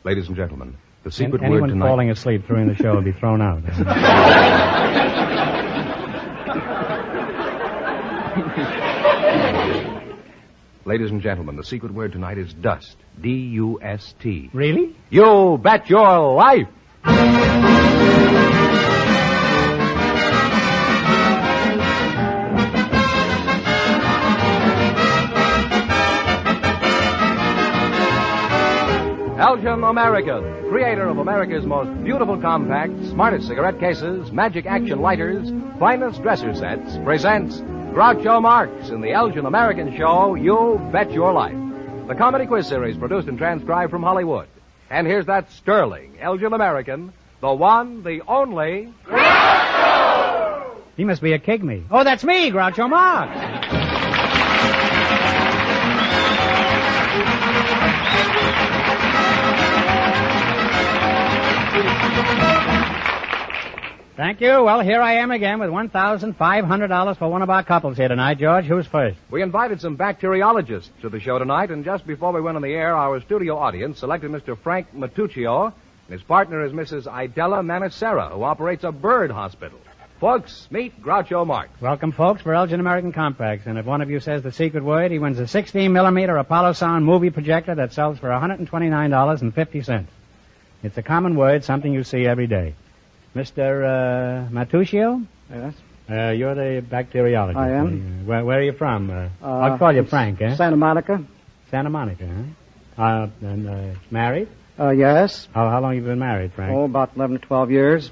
Ladies and gentlemen, the secret word Anyone tonight... falling asleep during the show will be thrown out. Ladies and gentlemen, the secret word tonight is dust. D-U-S-T. Really? You bet your life! Elgin American, creator of America's most beautiful compacts, smartest cigarette cases, magic action lighters, finest dresser sets, presents Groucho Marx in the Elgin American show, You Bet Your Life. The comedy quiz series produced and transcribed from Hollywood. And here's that sterling Elgin American, the one, the only... Groucho! He must be a kigme. Oh, that's me, Groucho Marx. Thank you. Well, here I am again with $1,500 for one of our couples here tonight. George, who's first? We invited some bacteriologists to the show tonight, and just before we went on the air, our studio audience selected Mr. Frank Matuccio, and his partner is Mrs. Idella Manicera, who operates a bird hospital. Folks, meet Groucho Marx. Welcome, folks, for Elgin American Compacts. And if one of you says the secret word, he wins a 16-millimeter Apollo Sound movie projector that sells for $129.50. It's a common word, something you see every day. Mr. Matuccio? Yes. You're the bacteriologist. I am. Where are you from? I'll call you Frank, eh? Santa Monica. Santa Monica, huh? Married? Yes. How long have you been married, Frank? Oh, about 11 to 12 years.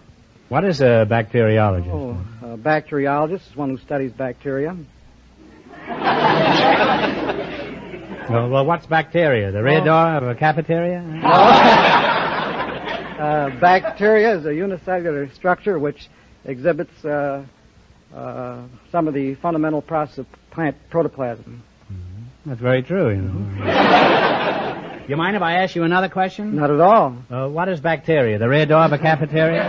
What is a bacteriologist? Oh, a bacteriologist is one who studies bacteria. Well, what's bacteria? The rear door of a cafeteria? Bacteria is a unicellular structure which exhibits some of the fundamental process of plant protoplasm. Mm-hmm. That's very true, you know. You mind if I ask you another question? Not at all. What is bacteria? The rear door of a cafeteria?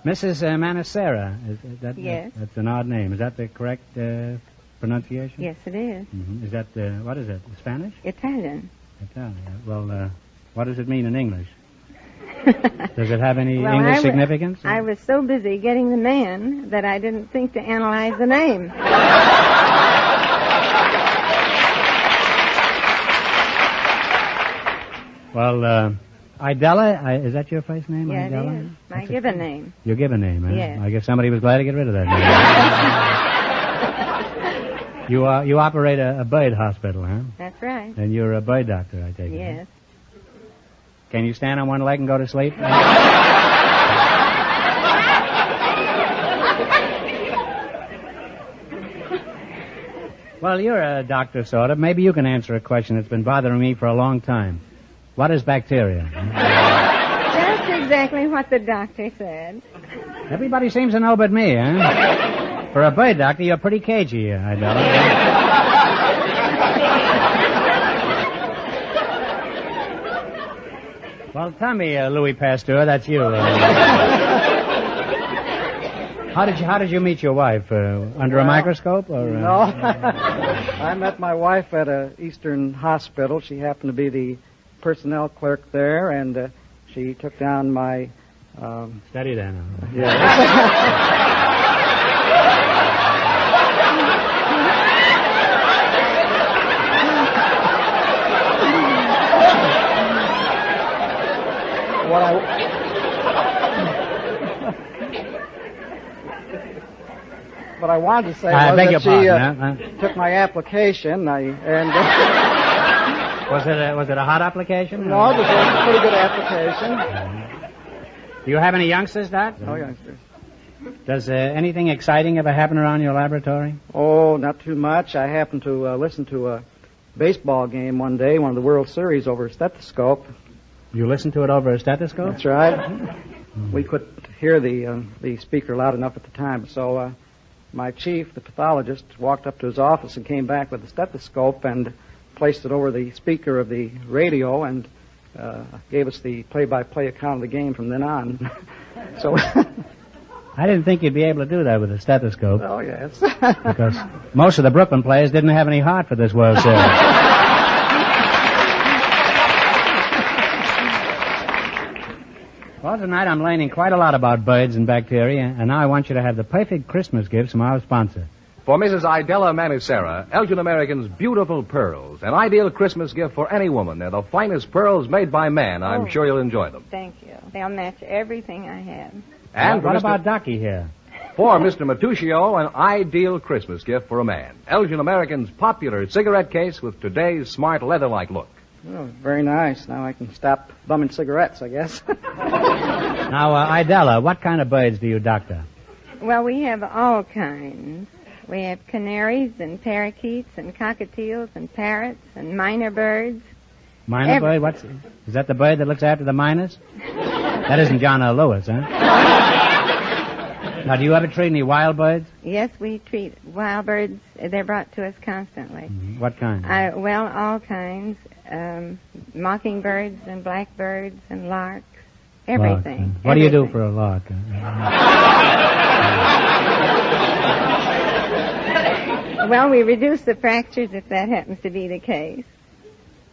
Mrs. Manicera. Yes. That's an odd name. Is that the correct pronunciation? Yes, it is. Mm-hmm. Is that, what is it, Spanish? Italian. Italian. Well, what does it mean in English? Does it have any English significance? I was so busy getting the man that I didn't think to analyze the name. Well, Idella, is that your first name? Yeah, Idella? it is. My given name. Your given name, eh? Yes. I guess somebody was glad to get rid of that name. You operate a bird hospital, huh? That's right. And you're a bird doctor, I take it. Yes. Can you stand on one leg and go to sleep? Well, you're a doctor, sort of. Maybe you can answer a question that's been bothering me for a long time. What is bacteria? That's exactly what the doctor said. Everybody seems to know but me, huh? For a bird doctor, you're pretty cagey, Idella. Well, tell me, Louis Pasteur, that's you. How did you meet your wife? Under a microscope, or? No, I met my wife at a Eastern hospital. She happened to be the personnel clerk there, and she took down my. Steady then. Yeah. What I wanted to say was that she took my application. Was it a hot application? No, it was a pretty good application. Do you have any youngsters, Doc? No youngsters. Does anything exciting ever happen around your laboratory? Oh, not too much. I happened to listen to a baseball game one day, one of the World Series, over a stethoscope. You listened to it over a stethoscope? That's right. We couldn't hear the speaker loud enough at the time, so my chief, the pathologist, walked up to his office and came back with the stethoscope and placed it over the speaker of the radio and gave us the play-by-play account of the game from then on. So I didn't think you'd be able to do that with a stethoscope. Oh, yes. Because most of the Brooklyn players didn't have any heart for this World Series. Well, tonight I'm learning quite a lot about birds and bacteria, and now I want you to have the perfect Christmas gift from our sponsor. For Mrs. Idella Manucera, Elgin American's beautiful pearls. An ideal Christmas gift for any woman. They're the finest pearls made by man. I'm sure you'll enjoy them. Thank you. They'll match everything I have. And what for about Ducky here? For Mr. Matuccio, an ideal Christmas gift for a man. Elgin American's popular cigarette case with today's smart leather-like look. Oh, very nice. Now I can stop bumming cigarettes, I guess. Now, Idella, what kind of birds do you doctor? Well, we have all kinds. We have canaries and parakeets and cockatiels and parrots and minor birds. Minor bird? Is that the bird that looks after the miners? That isn't John L. Lewis, huh? Now, do you ever treat any wild birds? Yes, we treat wild birds. They're brought to us constantly. Mm-hmm. What kind? Well, all kinds. Mockingbirds and blackbirds and larks. Everything. What do you do for a lark? Well, we reduce the fractures if that happens to be the case.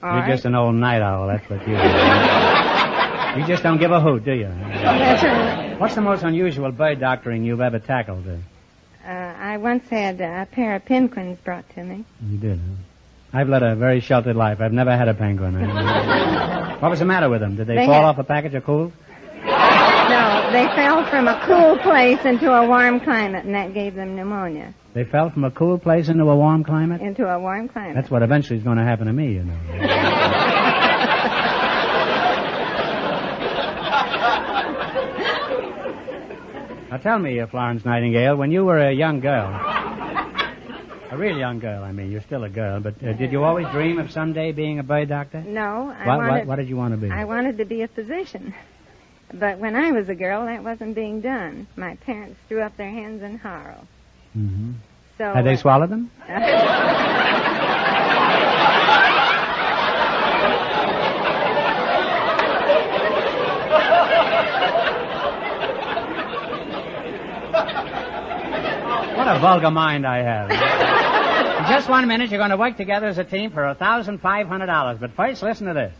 You're just an old night owl, that's what you do. You just don't give a hoot, do you? That's right. What's the most unusual bird doctoring you've ever tackled? I once had a pair of penguins brought to me. You did, huh? I've led a very sheltered life. I've never had a penguin. What was the matter with them? Did they fall off a package of cool? No, they fell from a cool place into a warm climate, and that gave them pneumonia. They fell from a cool place into a warm climate? Into a warm climate. That's what eventually is going to happen to me, you know. Now tell me, Florence Nightingale, when you were a young girl, a real young girl, I mean, you're still a girl, but did you always dream of someday being a bird doctor? No. What did you want to be? I wanted to be a physician. But when I was a girl, that wasn't being done. My parents threw up their hands in horror. Mm-hmm. So, had they swallowed them? What a vulgar mind I have. In just 1 minute, you're going to work together as a team for $1,500. But first, listen to this.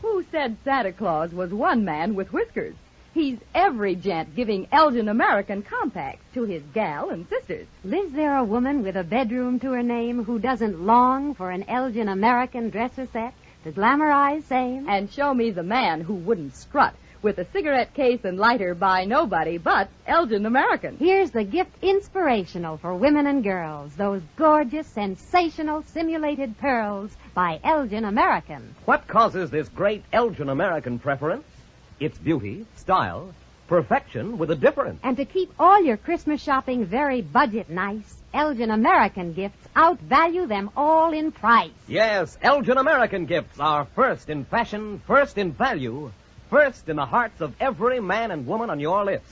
Who said Santa Claus was one man with whiskers? He's every gent giving Elgin American compacts to his gal and sisters. Lives there a woman with a bedroom to her name who doesn't long for an Elgin American dresser set to glamorize same? And show me the man who wouldn't strut with a cigarette case and lighter by nobody but Elgin American. Here's the gift inspirational for women and girls. Those gorgeous, sensational, simulated pearls by Elgin American. What causes this great Elgin American preference? It's beauty, style, perfection with a difference. And to keep all your Christmas shopping very budget nice, Elgin American gifts outvalue them all in price. Yes, Elgin American gifts are first in fashion, first in value, first in the hearts of every man and woman on your list.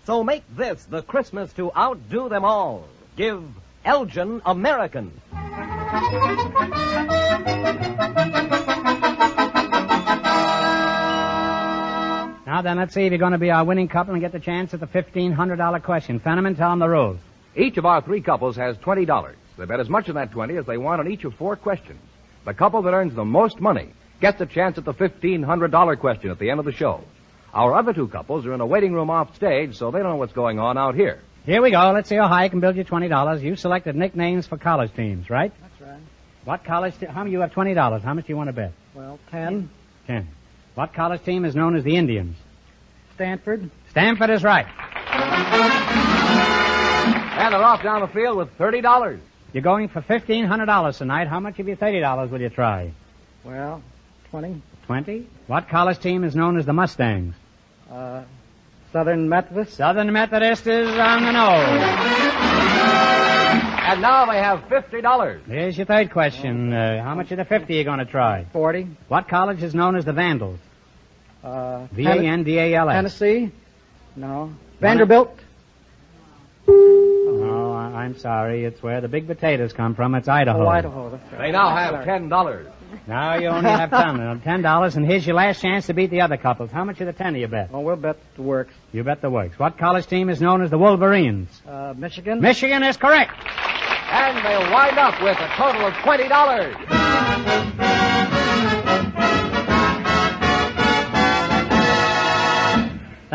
So make this the Christmas to outdo them all. Give Elgin American. Now then, let's see if you're going to be our winning couple and get the chance at the $1,500 question. Fenneman, tell them the rules. Each of our three couples has $20. They bet as much of that 20 as they want on each of 4 questions. The couple that earns the most money gets the chance at the $1,500 question at the end of the show. Our other 2 couples are in a waiting room off stage, so they don't know what's going on out here. Here we go. Let's see how high I can build you $20. You selected nicknames for college teams, right? That's right. What college how many? You have $20. How much do you want to bet? Well, 10. 10. What college team is known as the Indians? Stanford. Stanford is right. And they're off down the field with $30. You're going for $1,500 tonight. How much of your $30 will you try? Well, 20. 20. What college team is known as the Mustangs? Southern Methodist. Southern Methodist is on the nose. And now they have $50. Here's your third question. How much of the 50 are you going to try? 40. What college is known as the Vandals? Vandals. Tennessee? No. Vanderbilt? Oh, I'm sorry. It's where the big potatoes come from. It's Idaho. Oh, Idaho. That's right. They now have $10. Now you only have $10, and here's your last chance to beat the other couples. How much of the 10 do you bet? Well, we'll bet the works. You bet the works. What college team is known as the Wolverines? Michigan? Michigan is correct. And they'll wind up with a total of $20.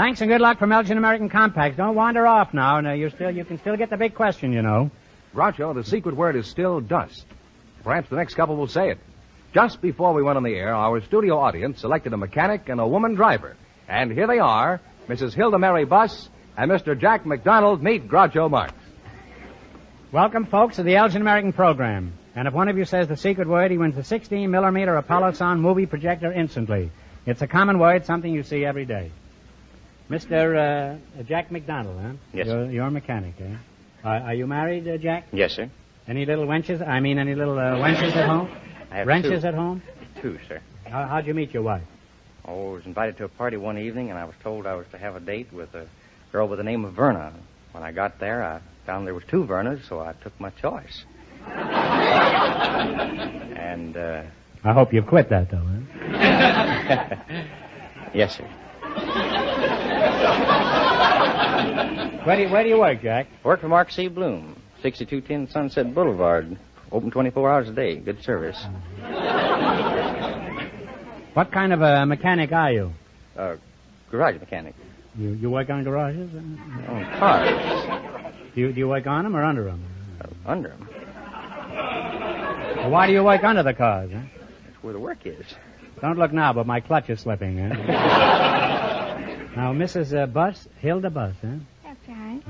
Thanks and good luck from Elgin American Compacts. Don't wander off now. No, you can still get the big question, you know. Groucho, the secret word is still dust. Perhaps the next couple will say it. Just before we went on the air, our studio audience selected a mechanic and a woman driver. And here they are, Mrs. Hilda Mary Buss and Mr. Jack McDonald. Meet Groucho Marx. Welcome, folks, to the Elgin American program. And if one of you says the secret word, he wins the 16-millimeter Apollo Sound movie projector instantly. It's a common word, something you see every day. Mr. Jack McDonald, huh? Yes, sir. You're a mechanic, eh? Are you married, Jack? Yes, sir. Any little wenches? Any little wenches at home? I have Wrenches two. at home? Two, sir. How'd you meet your wife? Oh, I was invited to a party one evening, and I was told I was to have a date with a girl by the name of Verna. When I got there, I found there was two Vernas, so I took my choice. And, I hope you've quit that, though, huh? Yes, sir. Where do you work, Jack? Work for Mark C. Bloom, 6210 Sunset Boulevard. Open 24 hours a day. Good service. What kind of a mechanic are you? Garage mechanic. You work on garages? On cars. Do you work on them or under them? Under them. Well, why do you work under the cars, huh? That's where the work is. Don't look now, but my clutch is slipping, huh? Now, Mrs. Buss, Hilda Buss, huh? That's right.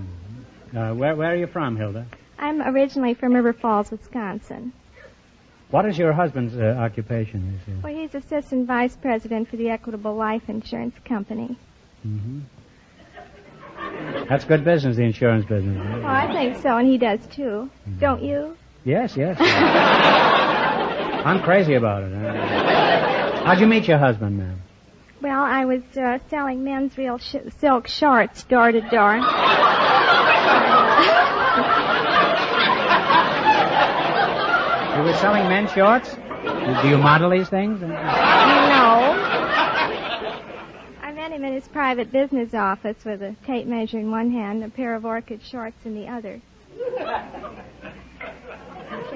Mm-hmm. Where are you from, Hilda? I'm originally from River Falls, Wisconsin. What is your husband's occupation? Well, he's assistant vice president for the Equitable Life Insurance Company. Mm-hmm. That's good business, the insurance business. Well, I think so, and he does too. Mm-hmm. Don't you? Yes. I'm crazy about it. How'd you meet your husband, ma'am? Well, I was selling men's real silk shorts door to door. You were selling men's shorts? Do you model these things? No. I met him in his private business office with a tape measure in one hand and a pair of orchid shorts in the other.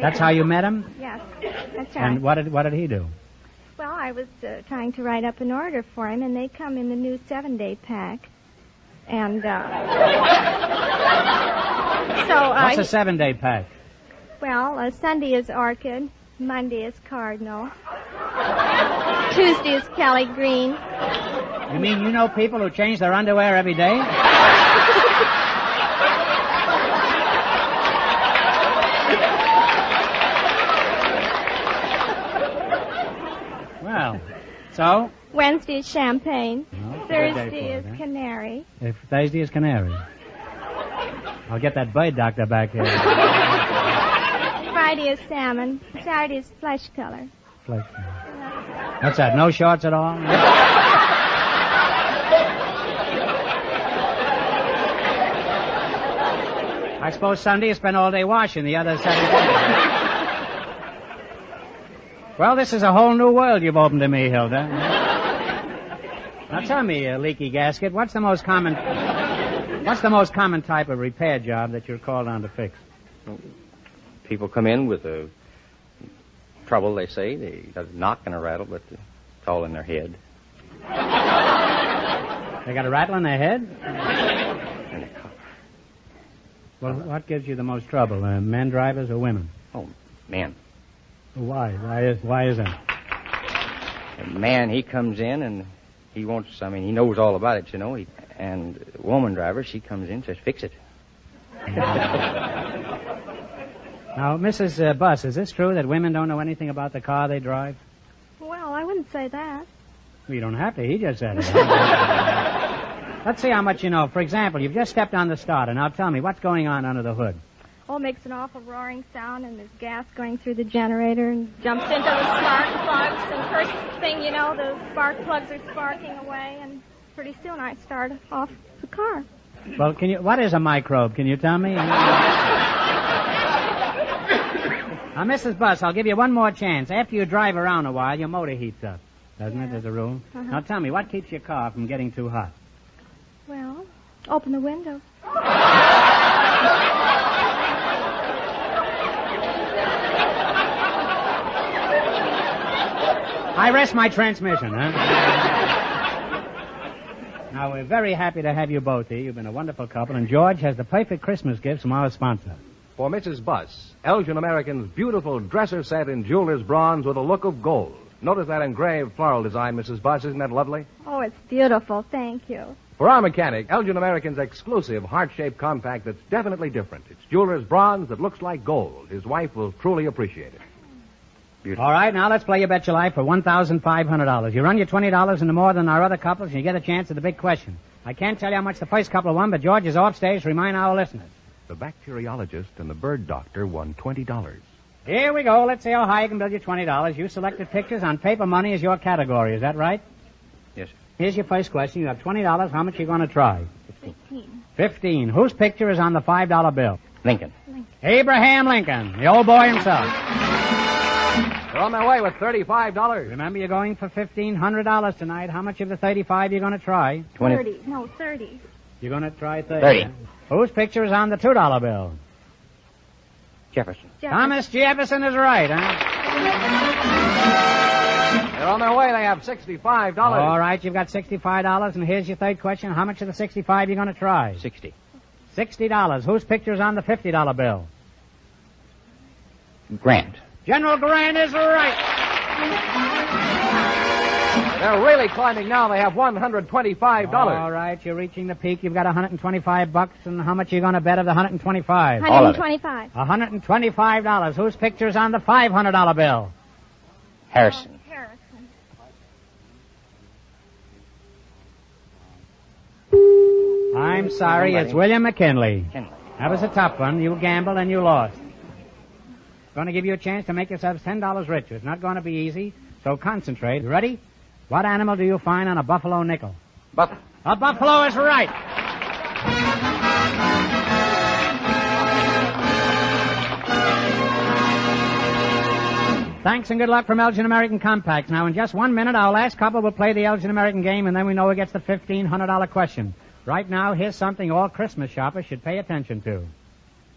That's how you met him? Yes, that's right. And what did he do? Well, I was trying to write up an order for him, and they come in the new 7-day pack. And, What's a 7-day pack? Well, Sunday is orchid, Monday is cardinal, Tuesday is Kelly green. You mean you know people who change their underwear every day? Well, so? Wednesday is champagne. No, Thursday is canary. If Thursday is canary. I'll get that bird doctor back here. Friday is salmon. Saturday is flesh color. Flesh color. What's that, no shorts at all? I suppose Sunday you spend all day washing, the other 7 days. Well, this is a whole new world you've opened to me, Hilda. Now tell me, leaky gasket, what's the most common type of repair job that you're called on to fix? People come in with a trouble, they say. They got a knock and a rattle, but it's all in their head. They got a rattle in their head? Well, what gives you the most trouble, men drivers or women? Oh, men. Why? Why is that? A man, he comes in and he he knows all about it, you know. And a woman driver, she comes in and says, fix it. Now, Mrs. Buss, is this true that women don't know anything about the car they drive? Well, I wouldn't say that. Well, you don't have to. He just said it. Let's see how much you know. For example, you've just stepped on the starter. Now tell me, what's going on under the hood? Oh, it makes an awful roaring sound, and there's gas going through the generator and jumps into the spark plugs, and first thing you know, the spark plugs are sparking away, and pretty soon I start off the car. Well, what is a microbe? Can you tell me? Now, Mrs. Buss, I'll give you one more chance. After you drive around a while, your motor heats up, doesn't it, as a rule? Uh-huh. Now, tell me, what keeps your car from getting too hot? Well, open the window. I rest my transmission, huh? Now, we're very happy to have you both here. You've been a wonderful couple, and George has the perfect Christmas gifts from our sponsor. For Mrs. Buss, Elgin American's beautiful dresser set in jeweler's bronze with a look of gold. Notice that engraved floral design, Mrs. Buss. Isn't that lovely? Oh, it's beautiful. Thank you. For our mechanic, Elgin American's exclusive heart-shaped compact that's definitely different. It's jeweler's bronze that looks like gold. His wife will truly appreciate it. Beautiful. All right, now let's play You Bet Your Life for $1,500. You run your $20 into more than our other couples, and you get a chance at the big question. I can't tell you how much the first couple won, but George is off stage to remind our listeners. The bacteriologist and the bird doctor won $20. Here we go. Let's see how high you can build your $20. You selected pictures on paper money as your category. Is that right? Yes, sir. Here's your first question. You have $20. How much are you going to try? 15. 15. Whose picture is on the $5 bill? Lincoln. Abraham Lincoln, the old boy himself. They're on their way with $35. Remember, you're going for $1,500 tonight. How much of the 35 are you going to try? 20. 30. No, 30. You're going to try 30. 30. Huh? Whose picture is on the $2 bill? Jefferson. Thomas Jefferson is right, huh? They're on their way. They have $65. All right, you've got $65, and here's your third question. How much of the 65 are you going to try? 60. $60. Whose picture is on the $50 bill? Grant. General Grant is right. They're really climbing now. They have $125. All right, you're reaching the peak. You've got $125, and how much are you going to bet of the $125? All of it. 125. $125. Whose picture is on the $500 bill? Harrison. Harrison. I'm sorry, it's William McKinley. Kinley. That was a tough one. You gambled and you lost. Going to give you a chance to make yourselves $10 richer. It's not going to be easy, so concentrate. You ready? What animal do you find on a buffalo nickel? Buffalo. A buffalo is right. Thanks and good luck from Elgin American Compacts. Now, in just 1 minute, our last couple will play the Elgin American game, and then we know who gets the $1,500 question. Right now, here's something all Christmas shoppers should pay attention to.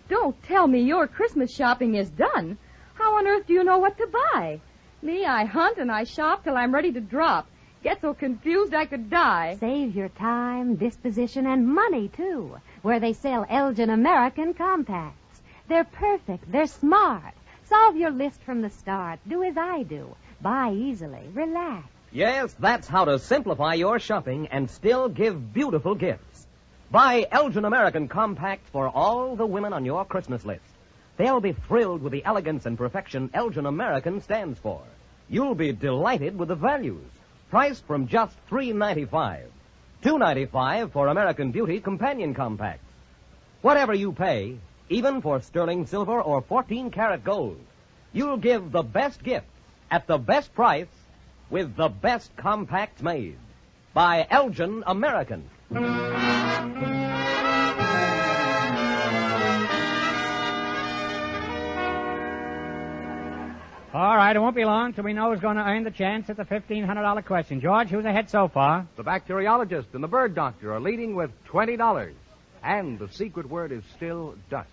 Don't tell me your Christmas shopping is done. How on earth do you know what to buy? Me, I hunt and I shop till I'm ready to drop. Get so confused I could die. Save your time, disposition, and money, too, where they sell Elgin American Compacts. They're perfect. They're smart. Solve your list from the start. Do as I do. Buy easily. Relax. Yes, that's how to simplify your shopping and still give beautiful gifts. Buy Elgin American Compacts for all the women on your Christmas list. They'll be thrilled with the elegance and perfection Elgin American stands for. You'll be delighted with the values. Priced from just $3.95. $2.95 for American Beauty Companion Compacts. Whatever you pay, even for sterling silver or 14-karat gold, you'll give the best gifts at the best price with the best compacts made. By Elgin American. All right, it won't be long till we know who's going to earn the chance at the $1,500 question. George, who's ahead so far? The bacteriologist and the bird doctor are leading with $20. And the secret word is still dust.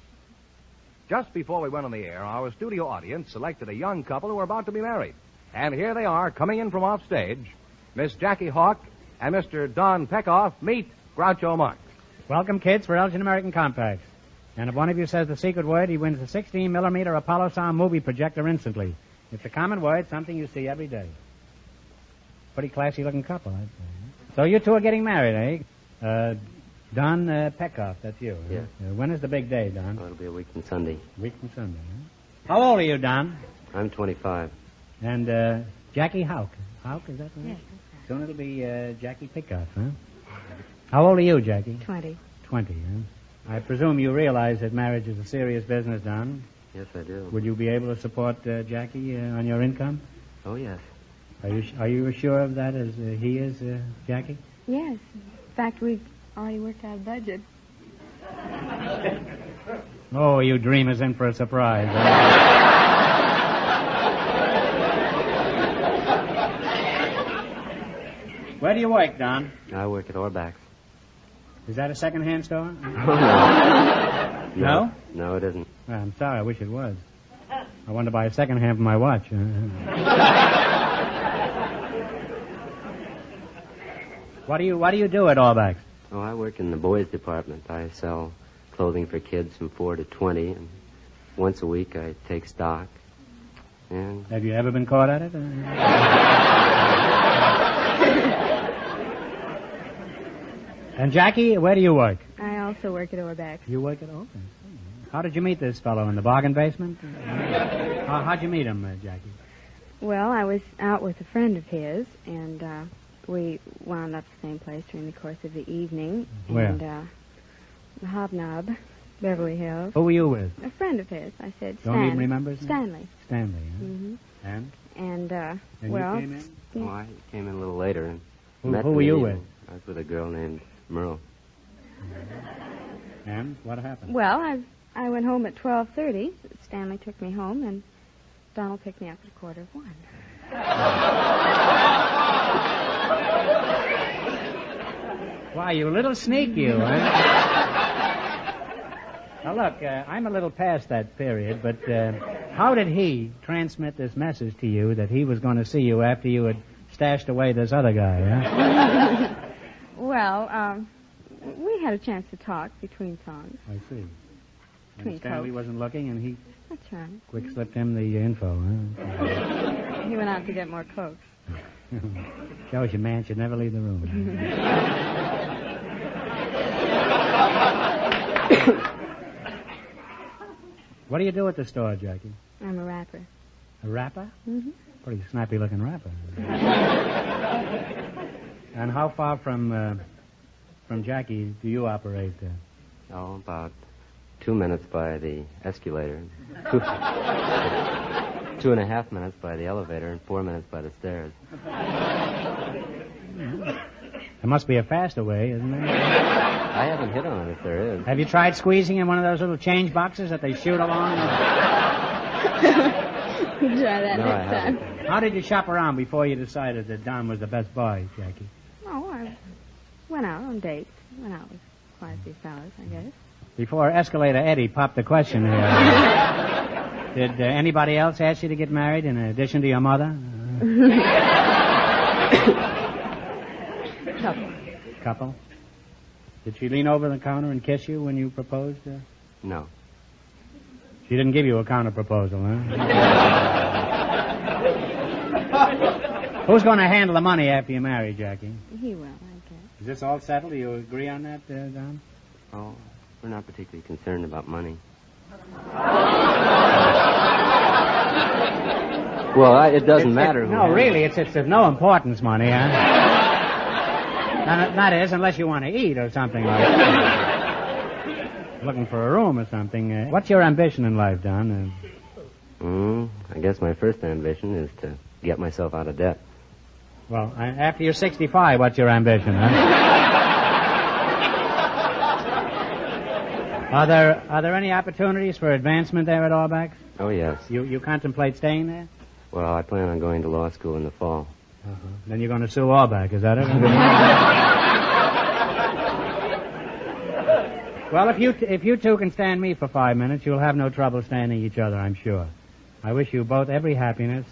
Just before we went on the air, our studio audience selected a young couple who are about to be married. And here they are, coming in from off stage. Miss Jackie Hawk and Mr. Don Peckoff. Meet Groucho Marx. Welcome, kids, for Elgin American Compacts. And if one of you says the secret word, he wins the 16-millimeter Apollo Sound movie projector instantly. It's a common word, something you see every day. Pretty classy-looking couple, I'd say. So you two are getting married, eh? Don Peckoff, that's you. Yeah. When is the big day, Don? Oh, it'll be a week from Sunday. Week from Sunday, huh? How old are you, Don? I'm 25. And Jackie Houck. Houck, is that right? Yes. Soon it'll be Jackie Pickoff, huh? How old are you, Jackie? 20. 20, huh? I presume you realize that marriage is a serious business, Don. Yes, I do. Would you be able to support Jackie on your income? Oh, yes. Are you sure of that as he is, Jackie? Yes. In fact, we've already worked out a budget. Oh, you dreamers in for a surprise. Where do you work, Don? I work at Orbach's. Is that a second-hand store? No? No, it isn't. Well, I'm sorry. I wish it was. I want to buy a second-hand for my watch. What do you do at Allbacks? Oh, I work in the boys department. I sell clothing for kids from 4 to 20, and once a week I take stock. And Have you ever been caught at it? And Jackie, where do you work? I also work at Orbex. You work at Allbacks. How did you meet this fellow, in the bargain basement? How'd you meet him, Jackie? Well, I was out with a friend of his, and we wound up the same place during the course of the evening. Where? And the Hobnob, Beverly Hills. Who were you with? A friend of his. I said Don't even remember his name? Stanley. Stanley, huh? Mm-hmm. And? And you well, came in? oh, I came in a little later. And Who met were you me, with? and I was with a girl named Merle. And what happened? well, I went home at 12:30. Stanley took me home, and Donald picked me up at 1:45. Why, you little sneak, you, huh? Now, look, I'm a little past that period, but how did he transmit this message to you that he was going to see you after you had stashed away this other guy, huh? Well, we had a chance to talk between songs. I see. Between And Stanley Cokes. wasn't looking, and he That's right. quick slipped him the info, huh? He went out to get more Cokes. Shows you, man, should never leave the room. What do you do at the store, Jackie? I'm a rapper. A rapper? Mm-hmm. Pretty snappy-looking rapper. And how far from Jackie do you operate? Oh, about 2 minutes by the escalator, 2.5 minutes by the elevator, and 4 minutes by the stairs. There must be a faster way, isn't there? I haven't hit on it if there is. Have you tried squeezing in one of those little change boxes that they shoot along? Try that No, I next haven't. time. How did you shop around before you decided that Don was the best boy, Jackie? Oh, I went out on dates. Went out with quite a few fellas, I guess. Before Escalator Eddie popped the question here, did anybody else ask you to get married in addition to your mother? Couple? Did she lean over the counter and kiss you when you proposed? No. She didn't give you a counter proposal, huh? Who's going to handle the money after you marry, Jackie? He will, I guess. Is this all settled? Do you agree on that, Don? Oh, we're not particularly concerned about money. Well, it doesn't matter. No, really, it's of no importance, money, huh? That is, unless you want to eat or something like that. Looking for a room or something. What's your ambition in life, Don? I guess my first ambition is to get myself out of debt. Well, after you're 65, what's your ambition, huh? Are there any opportunities for advancement there at Allbacks? Oh, yes. You contemplate staying there? Well, I plan on going to law school in the fall. Then you're going to sue Allback, is that it? Well, if you two can stand me for 5 minutes, you'll have no trouble standing each other, I'm sure. I wish you both every happiness,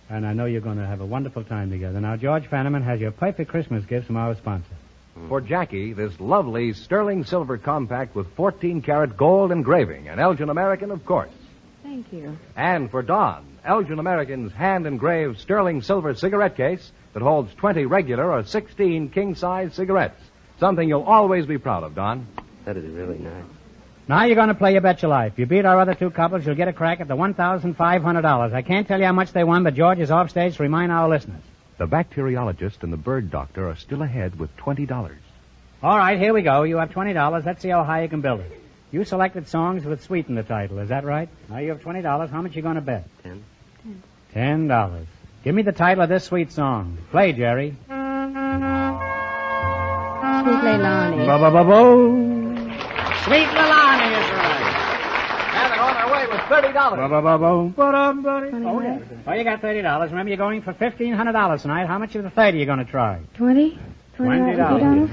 and I know you're going to have a wonderful time together. Now, George Fenneman has your perfect Christmas gift from our sponsor. For Jackie, this lovely sterling silver compact with 14-karat gold engraving, an Elgin American, of course. Thank you. And for Don, Elgin American's hand-engraved sterling silver cigarette case that holds 20 regular or 16 king-size cigarettes. Something you'll always be proud of, Don. That is really nice. Now you're going to play You Bet Your Life. You beat our other two couples, you'll get a crack at the $1,500. I can't tell you how much they won, but George is off stage to remind our listeners. The bacteriologist and the bird doctor are still ahead with $20. All right, here we go. You have $20. Let's see how high you can build it. You selected songs with sweet in the title. Is that right? Now you have $20. How much you going to bet? $10. Give me the title of this sweet song. Play, Jerry. Sweet Leilani. Bo-bo-bo-bo. Sweet Leilani is right. And they're on their way with $30. Bo-bo-bo-bo. Oh, yeah. Oh, you got $30. Remember, you're going for $1,500 tonight. How much of the 30 are you going to try? 20? $20.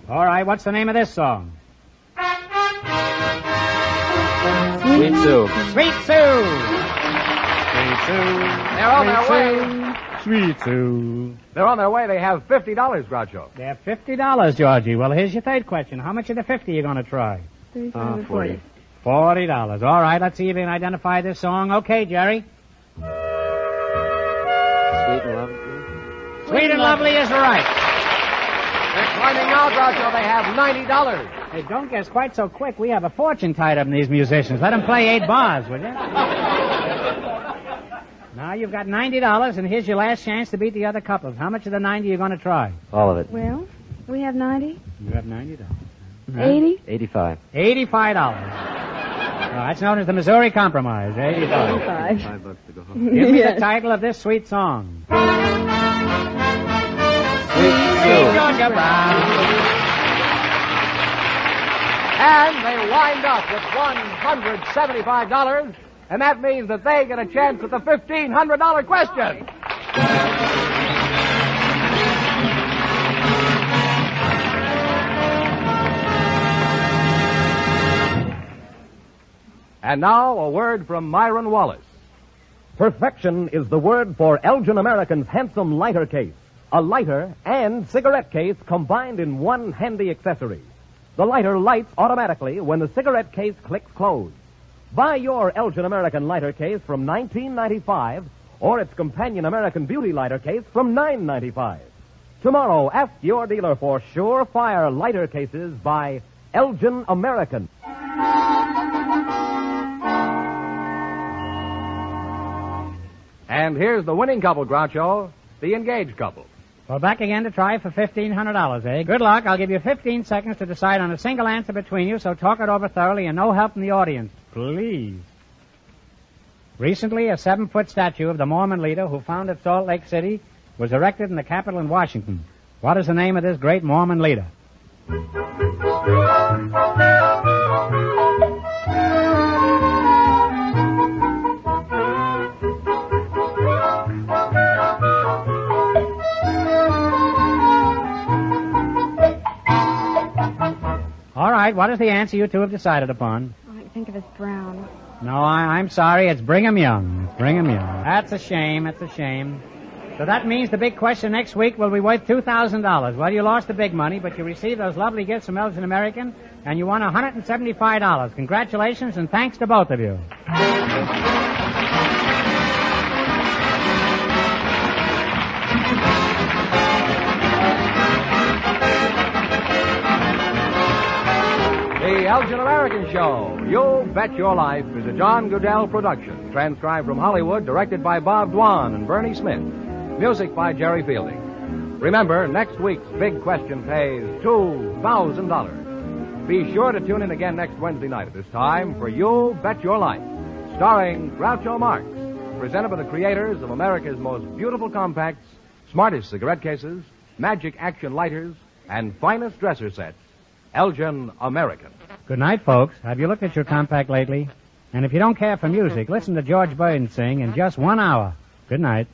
All right, what's the name of this song? Sweet Sue. Sweet Sue. Sweet Sue. They're on their way. Sweet Sue. They're on their way. They have $50, Groucho. They have $50, Georgie. Well, here's your third question. How much of the 50 you going to try? 40. $40. All right, let's see if you can identify this song. Okay, Jerry. Sweet and lovely. Sweet and Lovely is right. They're climbing now, Groucho. They have $90. Hey, don't guess quite so quick. We have a fortune tied up in these musicians. Let them play 8 bars, will you? Now you've got $90, and here's your last chance to beat the other couples. How much of the 90 are you going to try? All of it. Well, we have 90. You have $90. 80? 85. $85. That's known as the Missouri Compromise. $85. $5 to go home. Give me the title of this sweet song. Sweet Georgia Brown. And they wind up with $175, and that means that they get a chance at the $1,500 question. And now, a word from Myron Wallace. Perfection is the word for Elgin American's handsome lighter case. A lighter and cigarette case combined in one handy accessory. The lighter lights automatically when the cigarette case clicks close. Buy your Elgin American lighter case from $19.95 or its companion American Beauty lighter case from $9.95. Tomorrow, ask your dealer for Surefire lighter cases by Elgin American. And here's the winning couple, Groucho, the engaged couple. Well, back again to try for $1,500, eh? Good luck. I'll give you 15 seconds to decide on a single answer between you, so talk it over thoroughly and no help from the audience. Please. Recently, a 7-foot statue of the Mormon leader who founded Salt Lake City was erected in the Capitol in Washington. What is the name of this great Mormon leader? All right, what is the answer you two have decided upon? All I can think of is Brown. No, I'm sorry. It's Brigham Young. It's Brigham Young. That's a shame. That's a shame. So that means the big question next week will be worth $2,000. Well, you lost the big money, but you received those lovely gifts from Elgin American, and you won $175. Congratulations, and thanks to both of you. The Elgin American Show, You Bet Your Life, is a John Goodell production. Transcribed from Hollywood, directed by Bob Dwan and Bernie Smith. Music by Jerry Fielding. Remember, next week's big question pays $2,000. Be sure to tune in again next Wednesday night at this time for You Bet Your Life, starring Groucho Marx, presented by the creators of America's most beautiful compacts, smartest cigarette cases, magic action lighters, and finest dresser sets. Elgin American. Good night, folks. Have you looked at your compact lately? And if you don't care for music, listen to George Burns sing in just 1 hour. Good night.